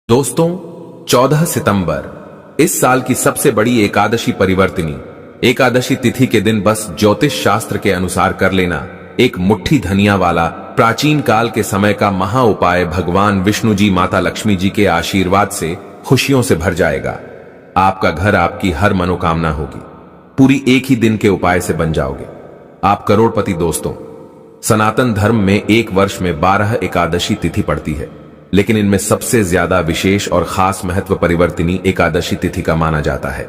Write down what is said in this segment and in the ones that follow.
दोस्तों 14 सितंबर इस साल की सबसे बड़ी एकादशी परिवर्तनी एकादशी तिथि के दिन बस ज्योतिष शास्त्र के अनुसार कर लेना एक मुट्ठी धनिया वाला प्राचीन काल के समय का महा उपाय भगवान विष्णु जी माता लक्ष्मी जी के आशीर्वाद से खुशियों से भर जाएगा। आपका घर आपकी हर मनोकामना होगी। पूरी एक ही दिन के उपाय से बन जाओगे आप करोड़पति। दोस्तों सनातन धर्म में एक वर्ष में 12 एकादशी तिथि पड़ती है, लेकिन इनमें सबसे ज्यादा विशेष और खास महत्व परिवर्तनी एकादशी तिथि का माना जाता है,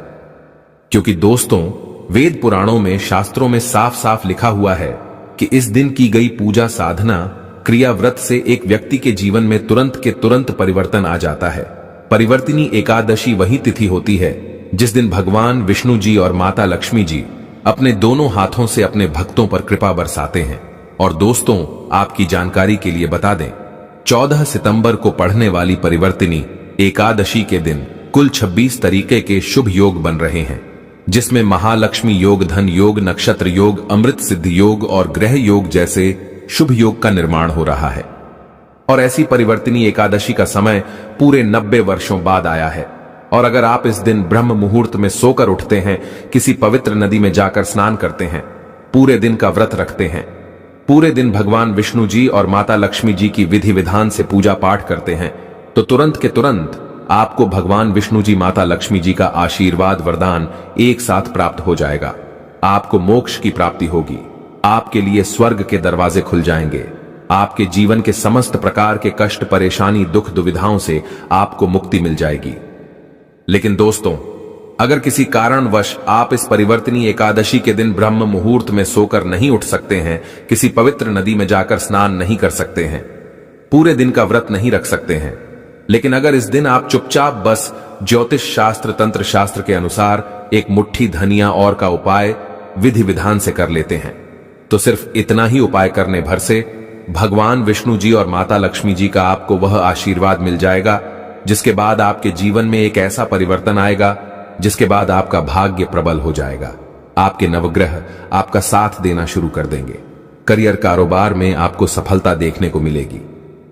क्योंकि दोस्तों वेद पुराणों में शास्त्रों में साफ साफ लिखा हुआ है कि इस दिन की गई पूजा साधना क्रिया व्रत से एक व्यक्ति के जीवन में तुरंत के तुरंत परिवर्तन आ जाता है। परिवर्तनी एकादशी वही तिथि होती है जिस दिन भगवान विष्णु जी और माता लक्ष्मी जी अपने दोनों हाथों से अपने भक्तों पर कृपा बरसाते हैं। और दोस्तों आपकी जानकारी के लिए बता दें, 14 सितंबर को पढ़ने वाली परिवर्तनी एकादशी के दिन कुल 26 तरीके के शुभ योग बन रहे हैं, जिसमें महालक्ष्मी योग, धन योग, नक्षत्र योग, अमृत सिद्ध योग और ग्रह योग जैसे शुभ योग का निर्माण हो रहा है। और ऐसी परिवर्तनी एकादशी का समय पूरे 90 वर्षों बाद आया है। और अगर आप इस दिन ब्रह्म मुहूर्त में सोकर उठते हैं, किसी पवित्र नदी में जाकर स्नान करते हैं, पूरे दिन का व्रत रखते हैं, पूरे दिन भगवान विष्णु जी और माता लक्ष्मी जी की विधि विधान से पूजा पाठ करते हैं, तो तुरंत के तुरंत आपको भगवान विष्णु जी माता लक्ष्मी जी का आशीर्वाद वरदान एक साथ प्राप्त हो जाएगा। आपको मोक्ष की प्राप्ति होगी, आपके लिए स्वर्ग के दरवाजे खुल जाएंगे, आपके जीवन के समस्त प्रकार के कष्ट, परेशानी, दुख, दुविधाओं से आपको मुक्ति मिल जाएगी। लेकिन दोस्तों अगर किसी कारणवश आप इस परिवर्तनी एकादशी के दिन ब्रह्म मुहूर्त में सोकर नहीं उठ सकते हैं, किसी पवित्र नदी में जाकर स्नान नहीं कर सकते हैं, पूरे दिन का व्रत नहीं रख सकते हैं, लेकिन अगर इस दिन आप चुपचाप बस ज्योतिष शास्त्र, तंत्र शास्त्र के अनुसार एक मुट्ठी धनिया और का उपाय विधि विधान से कर लेते हैं, तो सिर्फ इतना ही उपाय करने भर से भगवान विष्णु जी और माता लक्ष्मी जी का आपको वह आशीर्वाद मिल जाएगा, जिसके बाद आपके जीवन में एक ऐसा परिवर्तन आएगा जिसके बाद आपका भाग्य प्रबल हो जाएगा। आपके नवग्रह आपका साथ देना शुरू कर देंगे। करियर, कारोबार में आपको सफलता देखने को मिलेगी।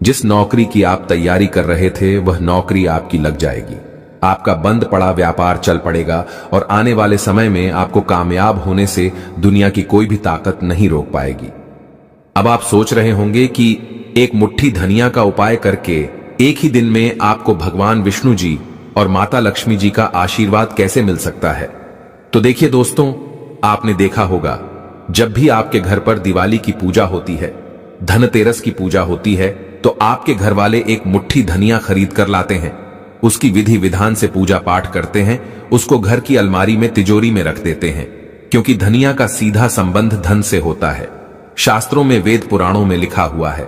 जिस नौकरी की आप तैयारी कर रहे थे वह नौकरी आपकी लग जाएगी। आपका बंद पड़ा व्यापार चल पड़ेगा और आने वाले समय में आपको कामयाब होने से दुनिया की कोई भी ताकत नहीं रोक पाएगी। अब आप सोच रहे होंगे कि एक मुट्ठी धनिया का उपाय करके एक ही दिन में आपको भगवान विष्णु जी और माता लक्ष्मी जी का आशीर्वाद कैसे मिल सकता है। तो देखिए दोस्तों, आपने देखा होगा जब भी आपके घर पर दिवाली की पूजा होती है, धनतेरस की पूजा होती है, तो आपके घर वाले एक मुट्ठी धनिया खरीद कर लाते हैं, उसकी विधि विधान से पूजा पाठ करते हैं, उसको घर की अलमारी में, तिजोरी में रख देते हैं, क्योंकि धनिया का सीधा संबंध धन से होता है। शास्त्रों में, वेद पुराणों में लिखा हुआ है,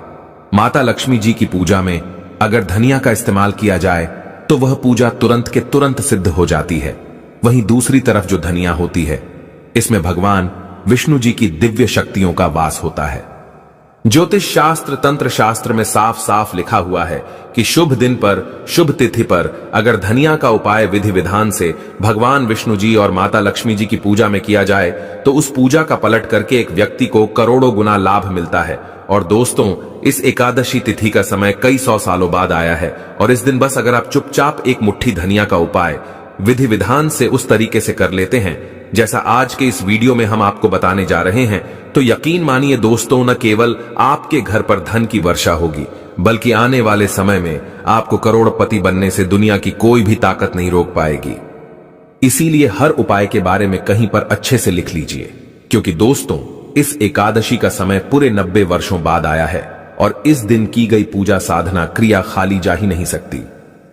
माता लक्ष्मी जी की पूजा में अगर धनिया का इस्तेमाल किया जाए तो वह पूजा तुरंत के तुरंत सिद्ध हो जाती है। वहीं दूसरी तरफ जो धनिया होती है, इसमें भगवान विष्णु जी की दिव्य शक्तियों का वास होता है। ज्योतिष शास्त्र, तंत्र शास्त्र में साफ साफ लिखा हुआ है कि शुभ दिन पर, शुभ तिथि पर अगर धनिया का उपाय विधि विधान से भगवान विष्णु जी और माता लक्ष्मी जी की पूजा में किया जाए तो उस पूजा का पलट करके एक व्यक्ति को करोड़ों गुना लाभ मिलता है। और दोस्तों इस एकादशी तिथि का समय कई 100 सालों बाद आया है, और इस दिन बस अगर आप चुपचाप एक मुट्ठी धनिया का उपाय विधि विधान से उस तरीके से कर लेते हैं जैसा आज के इस वीडियो में हम आपको बताने जा रहे हैं, तो यकीन मानिए दोस्तों, न केवल आपके घर पर धन की वर्षा होगी, बल्कि आने वाले समय में आपको करोड़पति बनने से दुनिया की कोई भी ताकत नहीं रोक पाएगी। इसीलिए हर उपाय के बारे में कहीं पर अच्छे से लिख लीजिए, क्योंकि दोस्तों इस एकादशी का समय पूरे 90 वर्षों बाद आया है और इस दिन की गई पूजा साधना क्रिया खाली जा ही नहीं सकती।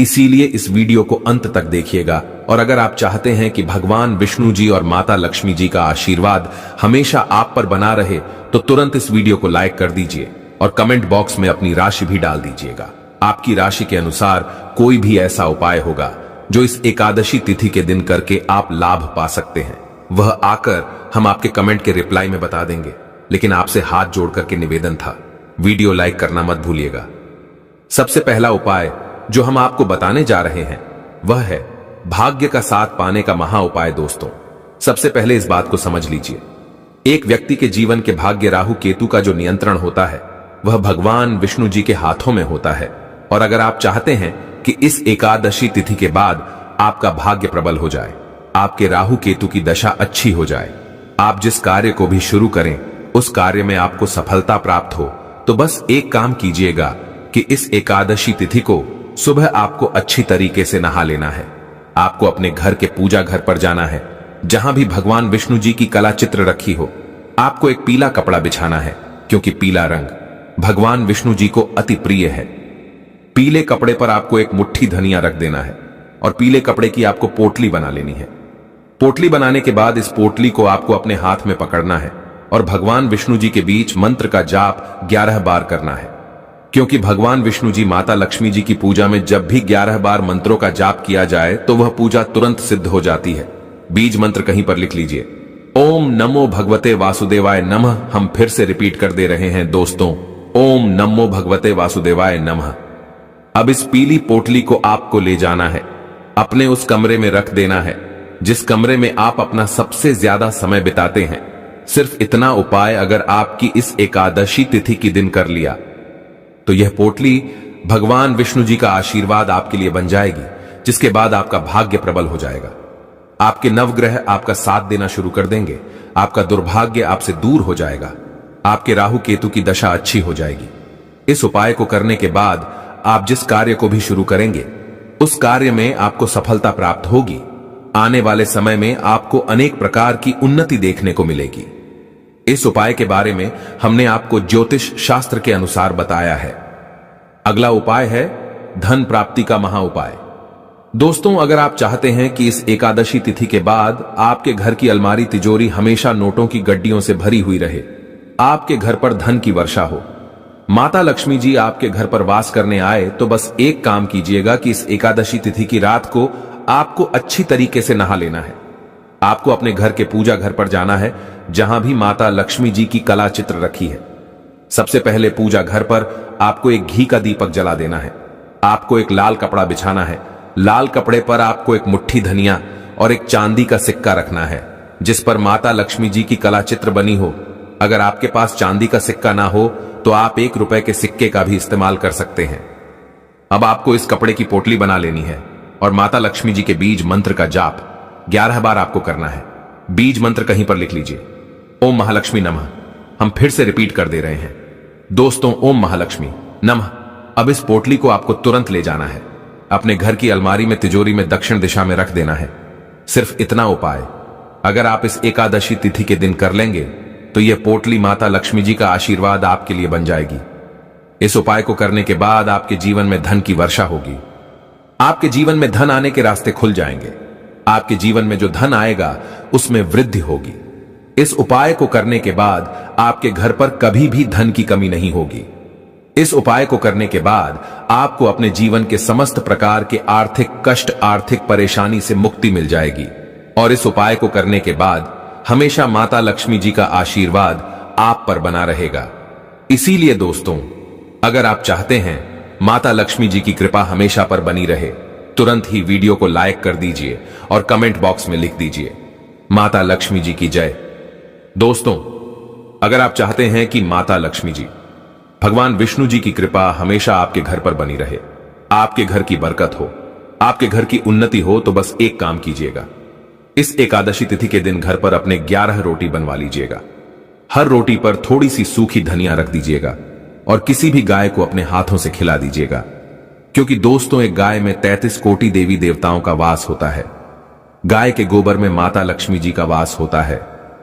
इसीलिए इस वीडियो को अंत तक देखिएगा, और अगर आप चाहते हैं कि भगवान विष्णु जी और माता लक्ष्मी जी का आशीर्वाद हमेशा आप पर बना रहे, तो तुरंत इस वीडियो को लाइक कर दीजिए और कमेंट बॉक्स में अपनी राशि भी डाल दीजिएगा। आपकी राशि के अनुसार कोई भी ऐसा उपाय होगा जो इस एकादशी तिथि के दिन करके आप लाभ पा सकते हैं, वह आकर हम आपके कमेंट के रिप्लाई में बता देंगे। लेकिन आपसे हाथ जोड़ करके निवेदन था, वीडियो लाइक करना मत भूलिएगा। सबसे पहला उपाय जो हम आपको बताने जा रहे हैं वह है भाग्य का साथ पाने का महा उपाय। दोस्तों सबसे पहले इस बात को समझ लीजिए, एक व्यक्ति के जीवन के भाग्य राहु केतु का जो नियंत्रण होता है वह भगवान विष्णु जी के हाथों में होता है। और अगर आप चाहते हैं कि इस एकादशी तिथि के बाद आपका भाग्य प्रबल हो जाए, आपके राहु केतु की दशा अच्छी हो जाए, आप जिस कार्य को भी शुरू करें उस कार्य में आपको सफलता प्राप्त हो, तो बस एक काम कीजिएगा कि इस एकादशी तिथि को सुबह आपको अच्छी तरीके से नहा लेना है। आपको अपने घर के पूजा घर पर जाना है, जहां भी भगवान विष्णु जी की कला चित्र रखी हो। आपको एक पीला कपड़ा बिछाना है, क्योंकि पीला रंग भगवान विष्णु जी को अति प्रिय है। पीले कपड़े पर आपको एक मुट्ठी धनिया रख देना है और पीले कपड़े की आपको पोटली बना लेनी है। पोटली बनाने के बाद इस पोटली को आपको अपने हाथ में पकड़ना है और भगवान विष्णु जी के बीच मंत्र का जाप 11 बार करना है, क्योंकि भगवान विष्णु जी माता लक्ष्मी जी की पूजा में जब भी 11 बार मंत्रों का जाप किया जाए तो वह पूजा तुरंत सिद्ध हो जाती है। बीज मंत्र कहीं पर लिख लीजिए, ओम नमो भगवते वासुदेवाय नमः। हम फिर से रिपीट कर दे रहे हैं दोस्तों, ओम नमो भगवते वासुदेवाय नमः। अब इस पीली पोटली को आपको ले जाना है, अपने उस कमरे में रख देना है जिस कमरे में आप अपना सबसे ज्यादा समय बिताते हैं। सिर्फ इतना उपाय अगर आपकी इस एकादशी तिथि की दिन कर लिया तो यह पोटली भगवान विष्णु जी का आशीर्वाद आपके लिए बन जाएगी, जिसके बाद आपका भाग्य प्रबल हो जाएगा। आपके नवग्रह आपका साथ देना शुरू कर देंगे, आपका दुर्भाग्य आपसे दूर हो जाएगा, आपके राहु केतु की दशा अच्छी हो जाएगी। इस उपाय को करने के बाद आप जिस कार्य को भी शुरू करेंगे उस कार्य में आपको सफलता प्राप्त होगी। आने वाले समय में आपको अनेक प्रकार की उन्नति देखने को मिलेगी। इस उपाय के बारे में हमने आपको ज्योतिष शास्त्र के अनुसार बताया है। अगला उपाय है धन प्राप्ति का महा उपाय। दोस्तों, अगर आप चाहते हैं कि इस एकादशी तिथि के बाद आपके घर की अलमारी तिजोरी हमेशा नोटों की गड्डियों से भरी हुई रहे, आपके घर पर धन की वर्षा हो, माता लक्ष्मी जी आपके घर पर वास करने आए, तो बस एक काम कीजिएगा कि इस एकादशी तिथि की रात को आपको अच्छी तरीके से नहा लेना है। आपको अपने घर के पूजा घर पर जाना है, जहां भी माता लक्ष्मी जी की कला चित्र रखी है। सबसे पहले पूजा घर पर आपको एक घी का दीपक जला देना है। आपको एक लाल कपड़ा बिछाना है। लाल कपड़े पर आपको एक मुट्ठी धनिया और एक चांदी का सिक्का रखना है, जिस पर माता लक्ष्मी जी की कला चित्र बनी हो। अगर आपके पास चांदी का सिक्का ना हो तो आप 1 रुपए के सिक्के का भी इस्तेमाल कर सकते हैं। अब आपको इस कपड़े की पोटली बना लेनी है और माता लक्ष्मी जी के बीज मंत्र का जाप 11 बार आपको करना है। बीज मंत्र कहीं पर लिख लीजिए, ओम महालक्ष्मी नमः। हम फिर से रिपीट कर दे रहे हैं दोस्तों, ओम महालक्ष्मी नमः। अब इस पोटली को आपको तुरंत ले जाना है, अपने घर की अलमारी में तिजोरी में दक्षिण दिशा में रख देना है। सिर्फ इतना उपाय अगर आप इस एकादशी तिथि के दिन कर लेंगे तो यह पोटली माता लक्ष्मी जी का आशीर्वाद आपके लिए बन जाएगी। इस उपाय को करने के बाद आपके जीवन में धन की वर्षा होगी। आपके जीवन में धन आने के रास्ते खुल जाएंगे। आपके जीवन में जो धन आएगा उसमें वृद्धि होगी। इस उपाय को करने के बाद आपके घर पर कभी भी धन की कमी नहीं होगी। इस उपाय को करने के बाद आपको अपने जीवन के समस्त प्रकार के आर्थिक कष्ट, आर्थिक परेशानी से मुक्ति मिल जाएगी। और इस उपाय को करने के बाद हमेशा माता लक्ष्मी जी का आशीर्वाद आप पर बना रहेगा। इसीलिए दोस्तों, अगर आप चाहते हैं माता लक्ष्मी जी की कृपा हमेशा पर बनी रहे, तुरंत ही वीडियो को लाइक कर दीजिए और कमेंट बॉक्स में लिख दीजिए, माता लक्ष्मी जी की जय। दोस्तों, अगर आप चाहते हैं कि माता लक्ष्मी जी, भगवान विष्णु जी की कृपा हमेशा आपके घर पर बनी रहे, आपके घर की बरकत हो, आपके घर की उन्नति हो, तो बस एक काम कीजिएगा। इस एकादशी तिथि के दिन घर पर अपने 11 रोटी बनवा लीजिएगा। हर रोटी पर थोड़ी सी सूखी धनिया रख दीजिएगा और किसी भी गाय को अपने हाथों से खिला दीजिएगा, क्योंकि दोस्तों एक गाय में 33 कोटि देवी देवताओं का वास होता है। गाय के गोबर में माता लक्ष्मी जी का वास होता है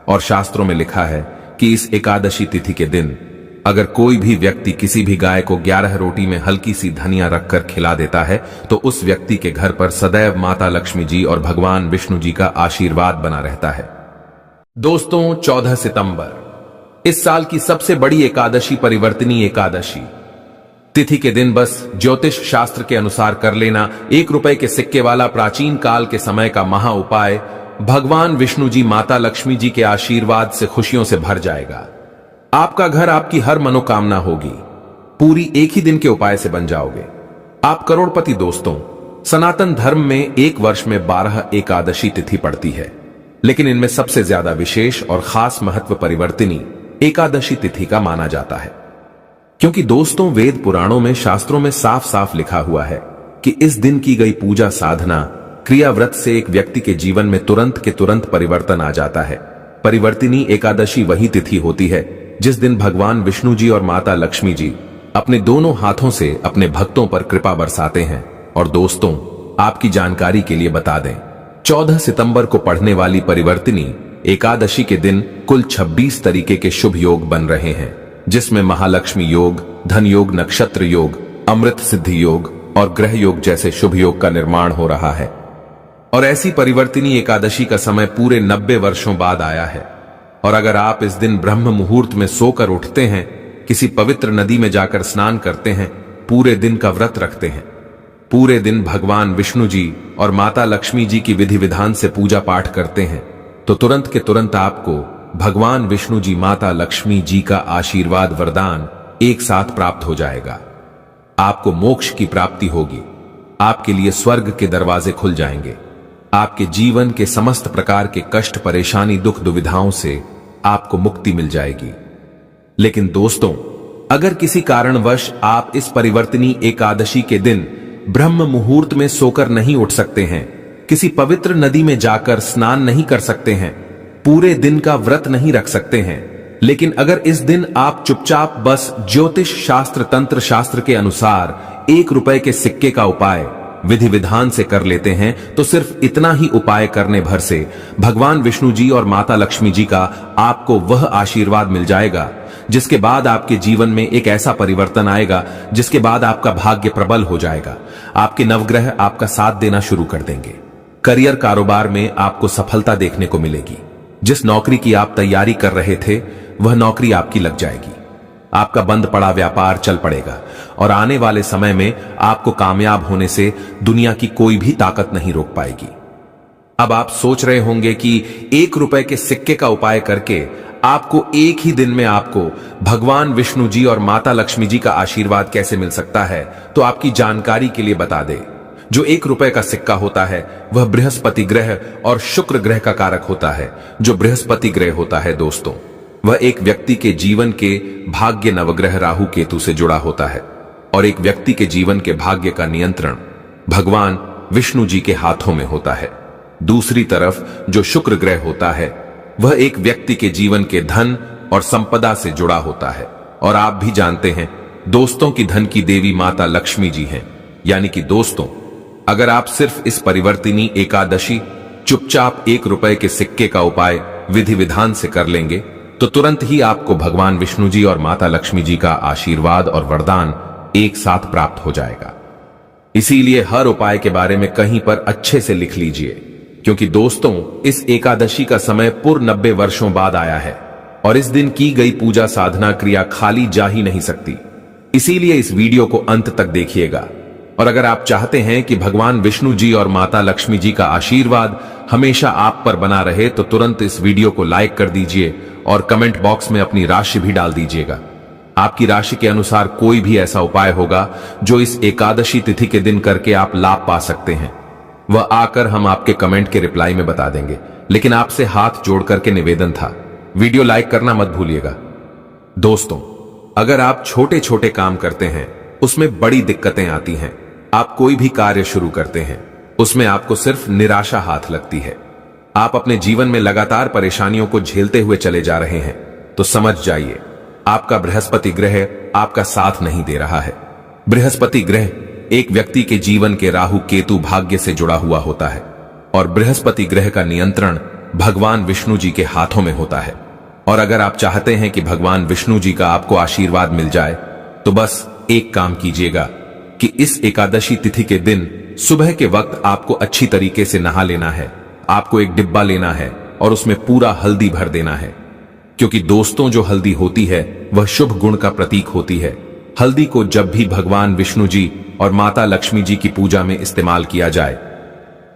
और शास्त्रों में लिखा है कि इस एकादशी तिथि के दिन अगर कोई भी व्यक्ति किसी भी गाय को 11 रोटी में हल्की सी धनिया रखकर खिला देता है तो उस व्यक्ति के घर पर सदैव माता लक्ष्मी जी और भगवान विष्णु जी का आशीर्वाद बना रहता है। दोस्तों, 14 सितंबर इस साल की सबसे बड़ी एकादशी, परिवर्तनी एकादशी तिथि के दिन बस ज्योतिष शास्त्र के अनुसार कर लेना 1 रुपए के सिक्के वाला प्राचीन काल के समय का महा उपाय भगवान विष्णु जी, माता लक्ष्मी जी के आशीर्वाद से खुशियों से भर जाएगा। आपका घर, आपकी हर मनोकामना होगी, पूरी एक ही दिन के उपाय से बन जाओगे। आप करोड़पति। दोस्तों, सनातन धर्म में एक वर्ष में 12 एकादशी तिथि पड़ती है, लेकिन इनमें सबसे ज्यादा विशेष और खास महत्व परिवर्तनी एकादशी तिथि का माना जाता है, क्योंकि दोस्तों वेद पुराणों में, शास्त्रों में साफ साफ लिखा हुआ है कि इस दिन की गई पूजा साधना क्रिया व्रत से एक व्यक्ति के जीवन में तुरंत के तुरंत परिवर्तन आ जाता है। परिवर्तिनी एकादशी वही तिथि होती है जिस दिन भगवान विष्णु जी और माता लक्ष्मी जी अपने दोनों हाथों से अपने भक्तों पर कृपा बरसाते हैं। और दोस्तों, आपकी जानकारी के लिए बता दें, 14 सितंबर को पढ़ने वाली परिवर्तिनी एकादशी के दिन कुल 26 तरीके के शुभ योग बन रहे हैं, जिसमें महालक्ष्मी योग, धन योग, नक्षत्र योग, अमृत सिद्धि योग और ग्रह योग जैसे शुभ योग का निर्माण हो रहा है। और ऐसी परिवर्तिनी एकादशी का समय पूरे 90 वर्षों बाद आया है। और अगर आप इस दिन ब्रह्म मुहूर्त में सोकर उठते हैं, किसी पवित्र नदी में जाकर स्नान करते हैं, पूरे दिन का व्रत रखते हैं, पूरे दिन भगवान विष्णु जी और माता लक्ष्मी जी की विधि विधान से पूजा पाठ करते हैं, तो तुरंत के तुरंत आपको भगवान विष्णु जी, माता लक्ष्मी जी का आशीर्वाद, वरदान एक साथ प्राप्त हो जाएगा। आपको मोक्ष की प्राप्ति होगी, आपके लिए स्वर्ग के दरवाजे खुल जाएंगे, आपके जीवन के समस्त प्रकार के कष्ट, परेशानी, दुख, दुविधाओं से आपको मुक्ति मिल जाएगी। लेकिन दोस्तों, अगर किसी कारणवश आप इस परिवर्तिनी एकादशी के दिन ब्रह्म मुहूर्त में सोकर नहीं उठ सकते हैं, किसी पवित्र नदी में जाकर स्नान नहीं कर सकते हैं, पूरे दिन का व्रत नहीं रख सकते हैं, लेकिन अगर इस दिन आप चुपचाप बस ज्योतिष शास्त्र, तंत्र शास्त्र के अनुसार 1 रुपए के सिक्के का उपाय विधि विधान से कर लेते हैं, तो सिर्फ इतना ही उपाय करने भर से भगवान विष्णु जी और माता लक्ष्मी जी का आपको वह आशीर्वाद मिल जाएगा, जिसके बाद आपके जीवन में एक ऐसा परिवर्तन आएगा जिसके बाद आपका भाग्य प्रबल हो जाएगा। आपके नवग्रह आपका साथ देना शुरू कर देंगे। करियर, कारोबार में आपको सफलता देखने को मिलेगी। जिस नौकरी की आप तैयारी कर रहे थे, वह नौकरी आपकी लग जाएगी। आपका बंद पड़ा व्यापार चल पड़ेगा और आने वाले समय में आपको कामयाब होने से दुनिया की कोई भी ताकत नहीं रोक पाएगी। अब आप सोच रहे होंगे कि 1 रुपए के सिक्के का उपाय करके आपको एक ही दिन में आपको भगवान विष्णु जी और माता लक्ष्मी जी का आशीर्वाद कैसे मिल सकता है। तो आपकी जानकारी के लिए बता दें, जो 1 रुपए का सिक्का होता है वह बृहस्पति ग्रह और शुक्र ग्रह का कारक होता है। जो बृहस्पति ग्रह होता है दोस्तों, वह एक व्यक्ति के जीवन के भाग्य नवग्रह राहु केतु से जुड़ा होता है और एक व्यक्ति के जीवन के भाग्य का नियंत्रण भगवान विष्णु जी के हाथों में होता है। दूसरी तरफ जो शुक्र ग्रह होता है, वह एक व्यक्ति के जीवन के धन और संपदा से जुड़ा होता है। और आप भी जानते हैं, दोस्तों की धन की देवी माता लक्ष्मी जी हैं। यानी कि दोस्तों, अगर आप सिर्फ इस परिवर्तिनी एकादशी चुपचाप 1 रुपए के सिक्के का उपाय विधि विधान से कर लेंगे, तो तुरंत ही आपको भगवान विष्णु जी और माता लक्ष्मी जी का आशीर्वाद और वरदान एक साथ प्राप्त हो जाएगा। इसीलिए हर उपाय के बारे में कहीं पर अच्छे से लिख लीजिए, क्योंकि दोस्तों, इस एकादशी का समय पूर्ण 90 वर्षों बाद आया है और इस दिन की गई पूजा साधना क्रिया खाली जा ही नहीं सकती। इसीलिए इस वीडियो को अंत तक देखिएगा। और अगर आप चाहते हैं कि भगवान विष्णु जी और माता लक्ष्मी जी का आशीर्वाद हमेशा आप पर बना रहे, तो तुरंत इस वीडियो को लाइक कर दीजिए और कमेंट बॉक्स में अपनी राशि भी डाल दीजिएगा। आपकी राशि के अनुसार कोई भी ऐसा उपाय होगा जो इस एकादशी तिथि के दिन करके आप लाभ पा सकते हैं, वह आकर हम आपके कमेंट के रिप्लाई में बता देंगे। लेकिन आपसे हाथ जोड़ करके निवेदन था, वीडियो लाइक करना मत भूलिएगा। दोस्तों, अगर आप छोटे छोटे काम करते हैं, उसमें बड़ी दिक्कतें आती हैं। आप कोई भी कार्य शुरू करते हैं, उसमें आपको सिर्फ निराशा हाथ लगती है। आप अपने जीवन में लगातार परेशानियों को झेलते हुए चले जा रहे हैं, तो समझ जाइए आपका बृहस्पति ग्रह आपका साथ नहीं दे रहा है। बृहस्पति ग्रह एक व्यक्ति के जीवन के राहु केतु भाग्य से जुड़ा हुआ होता है और बृहस्पति ग्रह का नियंत्रण भगवान विष्णु जी के हाथों में होता है। और अगर आप चाहते हैं कि भगवान विष्णु जी का आपको आशीर्वाद मिल जाए, तो बस एक काम कीजिएगा कि इस एकादशी तिथि के दिन सुबह के वक्त आपको अच्छी तरीके से नहा लेना है। आपको एक डिब्बा लेना है और उसमें पूरा हल्दी भर देना है, क्योंकि दोस्तों, जो हल्दी होती है वह शुभ गुण का प्रतीक होती है। हल्दी को जब भी भगवान विष्णु जी और माता लक्ष्मी जी की पूजा में इस्तेमाल किया जाए,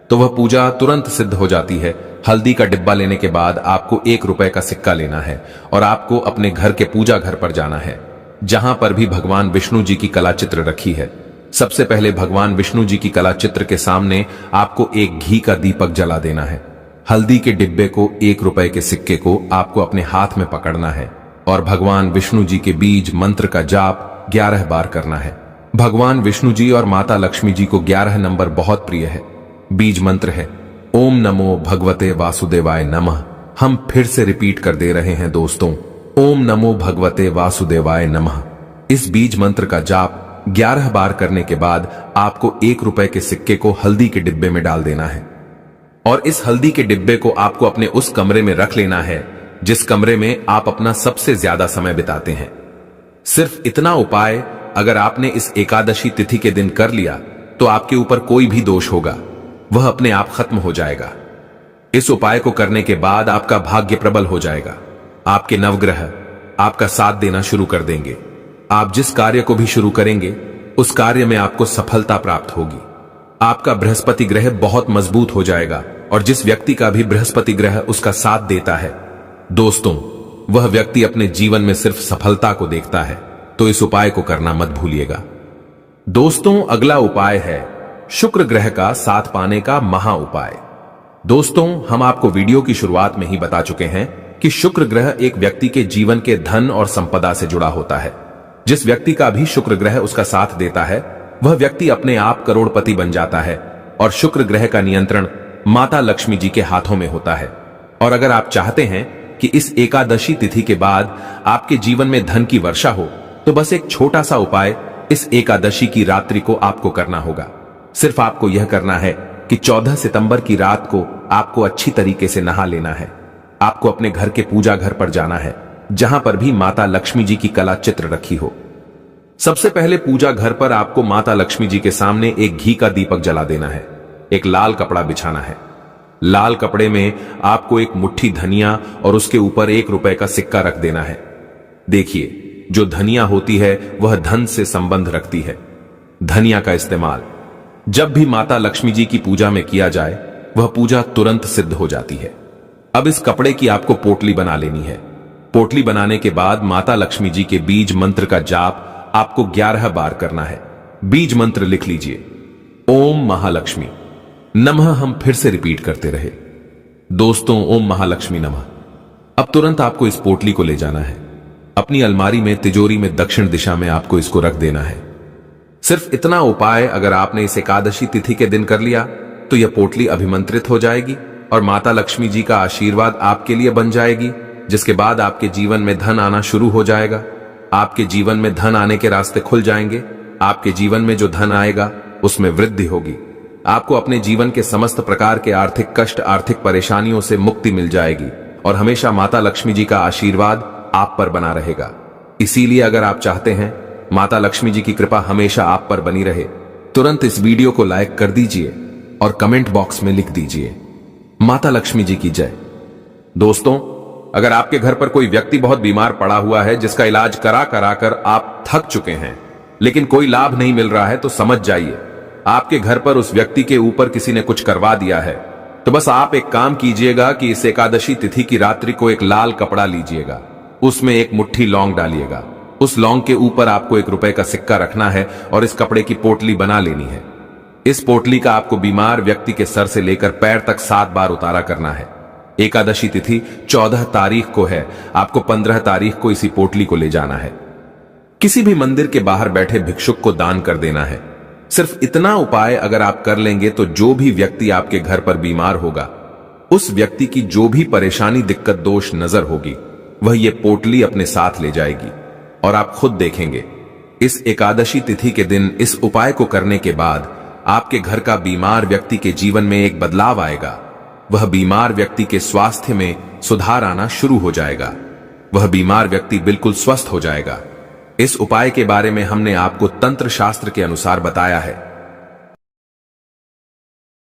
तो वह पूजा तुरंत सिद्ध हो जाती है। हल्दी का डिब्बा लेने के बाद आपको 1 रुपए का सिक्का लेना है और आपको अपने घर के पूजा घर पर जाना है, जहां पर भी भगवान विष्णु जी की कला चित्र रखी है। सबसे पहले भगवान विष्णु जी की कला चित्र के सामने आपको एक घी का दीपक जला देना है। हल्दी के डिब्बे को, 1 रुपए के सिक्के को आपको अपने हाथ में पकड़ना है और भगवान विष्णु जी के बीज मंत्र का जाप 11 बार करना है। भगवान विष्णु जी और माता लक्ष्मी जी को 11 नंबर बहुत प्रिय है। बीज मंत्र है ओम नमो भगवते वासुदेवाय नमः। हम फिर से रिपीट कर दे रहे हैं दोस्तों, ओम नमो भगवते वासुदेवाय नमः। इस बीज मंत्र का जाप 11 बार करने के बाद आपको 1 रुपए के सिक्के को हल्दी के डिब्बे में डाल देना है और इस हल्दी के डिब्बे को आपको अपने उस कमरे में रख लेना है जिस कमरे में आप अपना सबसे ज्यादा समय बिताते हैं। सिर्फ इतना उपाय अगर आपने इस एकादशी तिथि के दिन कर लिया तो आपके ऊपर कोई भी दोष होगा वह अपने आप खत्म हो जाएगा। इस उपाय को करने के बाद आपका भाग्य प्रबल हो जाएगा। आपके नवग्रह आपका साथ देना शुरू कर देंगे। आप जिस कार्य को भी शुरू करेंगे उस कार्य में आपको सफलता प्राप्त होगी। आपका बृहस्पति ग्रह बहुत मजबूत हो जाएगा और जिस व्यक्ति का भी बृहस्पति ग्रह उसका साथ देता है दोस्तों, वह व्यक्ति अपने जीवन में सिर्फ सफलता को देखता है। तो इस उपाय को करना मत भूलिएगा दोस्तों। अगला उपाय है शुक्र ग्रह का साथ पाने का महा उपाय। दोस्तों, हम आपको वीडियो की शुरुआत में ही बता चुके हैं कि शुक्र ग्रह एक व्यक्ति के जीवन के धन और संपदा से जुड़ा होता है। जिस व्यक्ति का भी शुक्र ग्रह उसका साथ देता है वह व्यक्ति अपने आप करोड़पति बन जाता है और शुक्र ग्रह का नियंत्रण माता लक्ष्मी जी के हाथों में होता है। और अगर आप चाहते हैं कि इस एकादशी तिथि के बाद आपके जीवन में धन की वर्षा हो तो बस एक छोटा सा उपाय इस एकादशी की रात्रि को आपको करना होगा। सिर्फ आपको यह करना है कि 14 सितंबर की रात को आपको अच्छी तरीके से नहा लेना है। आपको अपने घर के पूजा घर पर जाना है जहां पर भी माता लक्ष्मी जी की कला चित्र रखी हो। सबसे पहले पूजा घर पर आपको माता लक्ष्मी जी के सामने एक घी का दीपक जला देना है। एक लाल कपड़ा बिछाना है। लाल कपड़े में आपको एक मुट्ठी धनिया और उसके ऊपर 1 रुपए का सिक्का रख देना है। देखिए, जो धनिया होती है वह धन से संबंध रखती है। धनिया का इस्तेमाल जब भी माता लक्ष्मी जी की पूजा में किया जाए वह पूजा तुरंत सिद्ध हो जाती है। अब इस कपड़े की आपको पोटली बना लेनी है। पोटली बनाने के बाद माता लक्ष्मी जी के बीज मंत्र का जाप आपको 11 बार करना है। बीज मंत्र लिख लीजिए ओम महालक्ष्मी नमः। हम फिर से रिपीट करते रहे दोस्तों, ओम महालक्ष्मी नमः। अब तुरंत आपको इस पोटली को ले जाना है। अपनी अलमारी में तिजोरी में दक्षिण दिशा में आपको इसको रख देना है। सिर्फ इतना उपाय अगर आपने इस एकादशी तिथि के दिन कर लिया तो यह पोटली अभिमंत्रित हो जाएगी और माता लक्ष्मी जी का आशीर्वाद आपके लिए बन जाएगी, जिसके बाद आपके जीवन में धन आना शुरू हो जाएगा। आपके जीवन में धन आने के रास्ते खुल जाएंगे। आपके जीवन में जो धन आएगा उसमें वृद्धि होगी। आपको अपने जीवन के समस्त प्रकार के आर्थिक कष्ट, आर्थिक परेशानियों से मुक्ति मिल जाएगी और हमेशा माता लक्ष्मी जी का आशीर्वाद आप पर बना रहेगा। इसीलिए अगर आप चाहते हैं माता लक्ष्मी जी की कृपा हमेशा आप पर बनी रहे, तुरंत इस वीडियो को लाइक कर दीजिए और कमेंट बॉक्स में लिख दीजिए माता लक्ष्मी जी की जय। दोस्तों, अगर आपके घर पर कोई व्यक्ति बहुत बीमार पड़ा हुआ है जिसका इलाज करा करा कर आप थक चुके हैं लेकिन कोई लाभ नहीं मिल रहा है तो समझ जाइए आपके घर पर उस व्यक्ति के ऊपर किसी ने कुछ करवा दिया है। तो बस आप एक काम कीजिएगा कि इस एकादशी तिथि की रात्रि को एक लाल कपड़ा लीजिएगा, उसमें एक मुट्ठी लौंग डालिएगा। उस लौंग के ऊपर आपको 1 रुपए का सिक्का रखना है और इस कपड़े की पोटली बना लेनी है। इस पोटली का आपको बीमार व्यक्ति के सर से लेकर पैर तक 7 बार उतारा करना है। एकादशी तिथि 14 तारीख को है। आपको 15 तारीख को इसी पोटली को ले जाना है। किसी भी मंदिर के बाहर बैठे भिक्षुक को दान कर देना है। सिर्फ इतना उपाय अगर आप कर लेंगे तो जो भी व्यक्ति आपके घर पर बीमार होगा उस व्यक्ति की जो भी परेशानी, दिक्कत, दोष नजर होगी वह ये पोटली अपने साथ ले जाएगी और आप खुद देखेंगे इस एकादशी तिथि के दिन इस उपाय को करने के बाद आपके घर का बीमार व्यक्ति के जीवन में एक बदलाव आएगा। वह बीमार व्यक्ति के स्वास्थ्य में सुधार आना शुरू हो जाएगा। वह बीमार व्यक्ति बिल्कुल स्वस्थ हो जाएगा। इस उपाय के बारे में हमने आपको तंत्र शास्त्र के अनुसार बताया है।